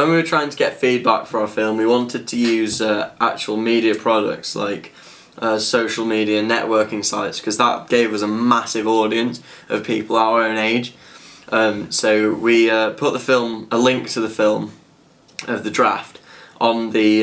when we were trying to get feedback for our film, we wanted to use actual media products like social media networking sites, because that gave us a massive audience of people our own age. So we put a link to the film of the draft on the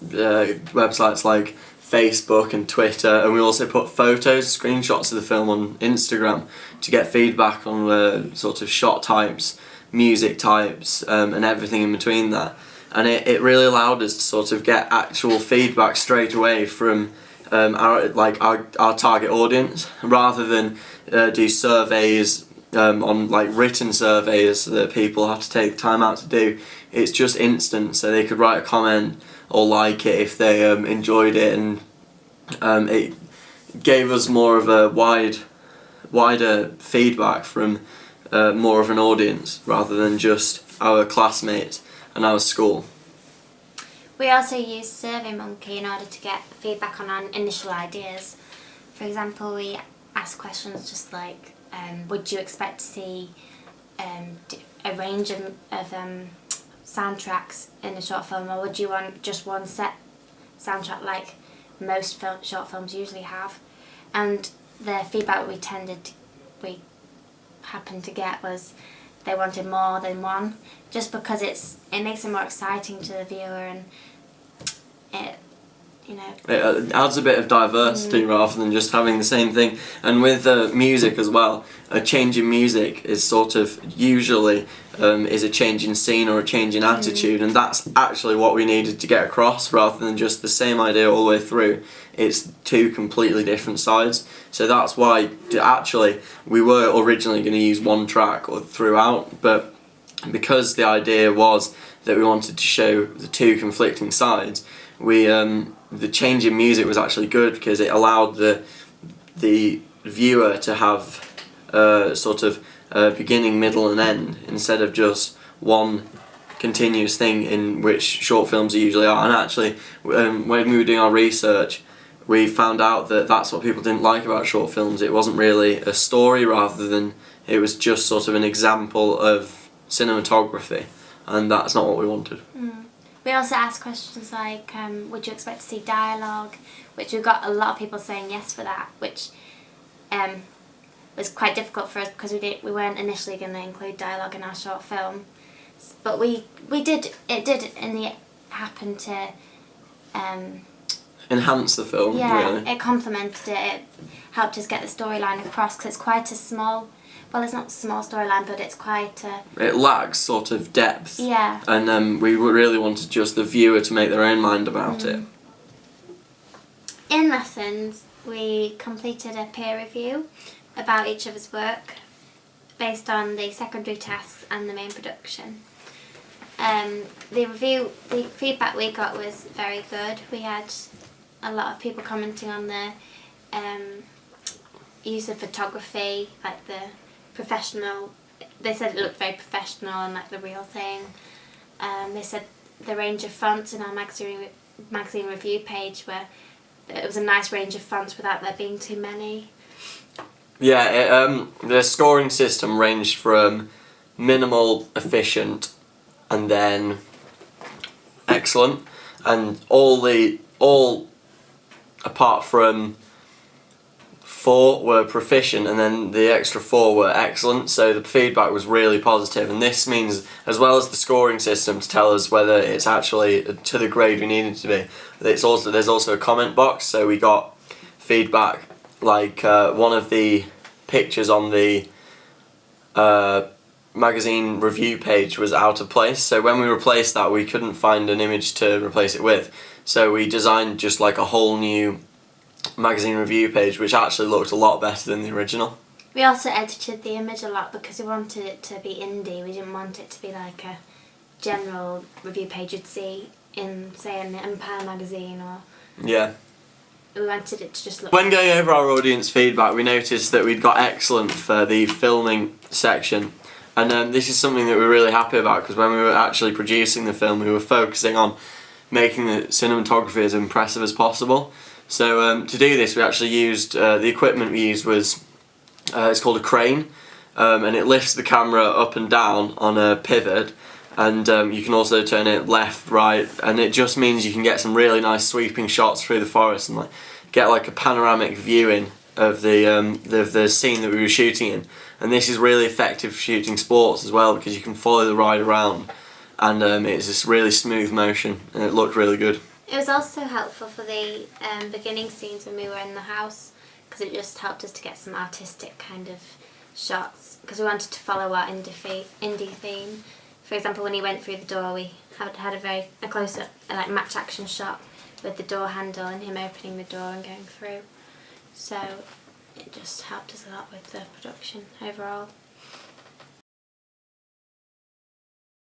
websites like Facebook and Twitter, and we also put photos, screenshots of the film on Instagram to get feedback on sort of shot types, music types, and everything in between that. And it really allowed us to sort of get actual feedback straight away from our target audience, rather than do surveys on like written surveys that people have to take time out to do. It's just instant, so they could write a comment or like it if they enjoyed it, and it gave us more of a wider feedback from more of an audience rather than just our classmates and our school. We also used SurveyMonkey in order to get feedback on our initial ideas. For example, we asked questions just like, would you expect to see a range of soundtracks in a short film, or would you want just one set soundtrack like most short films usually have? And the feedback we happened to get was they wanted more than one, just because it makes it more exciting to the viewer, and it adds a bit of diversity rather than just having the same thing. And with music as well, a change in music is sort of usually is a change in scene or a change in attitude, and that's actually what we needed to get across, rather than just the same idea all the way through. It's two completely different sides. So that's why actually we were originally going to use one track or throughout, but because the idea was that we wanted to show the two conflicting sides, the change in music was actually good, because it allowed the viewer to have sort of beginning, middle and end, instead of just one continuous thing, in which short films usually are. And actually, when we were doing our research, we found out that that's what people didn't like about short films. It wasn't really a story, rather than it was just sort of an example of cinematography, and that's not what we wanted. We also asked questions like, would you expect to see dialogue, which we got a lot of people saying yes for that, which was quite difficult for us because we weren't initially going to include dialogue in our short film, but we did. It did in the happen to enhance the film. Yeah, really. It complemented it. It helped us get the storyline across, because it's quite a small. Well, it's not a small storyline, but it's quite a... It lacks sort of depth. Yeah. And we really wanted just the viewer to make their own mind about it. In lessons, we completed a peer review about each other's work based on the secondary tasks and the main production. The feedback we got was very good. We had a lot of people commenting on the use of photography, like the professional. They said it looked very professional and like the real thing. They said the range of fonts in our magazine review page, where it was a nice range of fonts without there being too many. Yeah, the scoring system ranged from minimal, efficient, and then excellent, and all apart from 4 were proficient, and then the extra 4 were excellent. So the feedback was really positive, and this means, as well as the scoring system to tell us whether it's actually to the grade we needed to be, there's also a comment box. So we got feedback like one of the pictures on the magazine review page was out of place, so when we replaced that we couldn't find an image to replace it with, so we designed just like a whole new magazine review page, which actually looked a lot better than the original. We also edited the image a lot because we wanted it to be indie. We didn't want it to be like a general review page you'd see in, say, an Empire magazine, or... Yeah. We wanted it to just look... When going over our audience feedback, we noticed that we'd got excellent for the filming section, and this is something that we're really happy about, because when we were actually producing the film we were focusing on making the cinematography as impressive as possible. So to do this we actually used, the equipment we used was, it's called a crane, and it lifts the camera up and down on a pivot, and you can also turn it left, right, and it just means you can get some really nice sweeping shots through the forest and like get like a panoramic viewing of the scene that we were shooting in. And this is really effective for shooting sports as well, because you can follow the ride around, and it's this really smooth motion, and it looked really good. It was also helpful for the beginning scenes when we were in the house, because it just helped us to get some artistic kind of shots, because we wanted to follow our indie theme. For example, when he went through the door, we had a close-up, like match action shot with the door handle and him opening the door and going through. So it just helped us a lot with the production overall.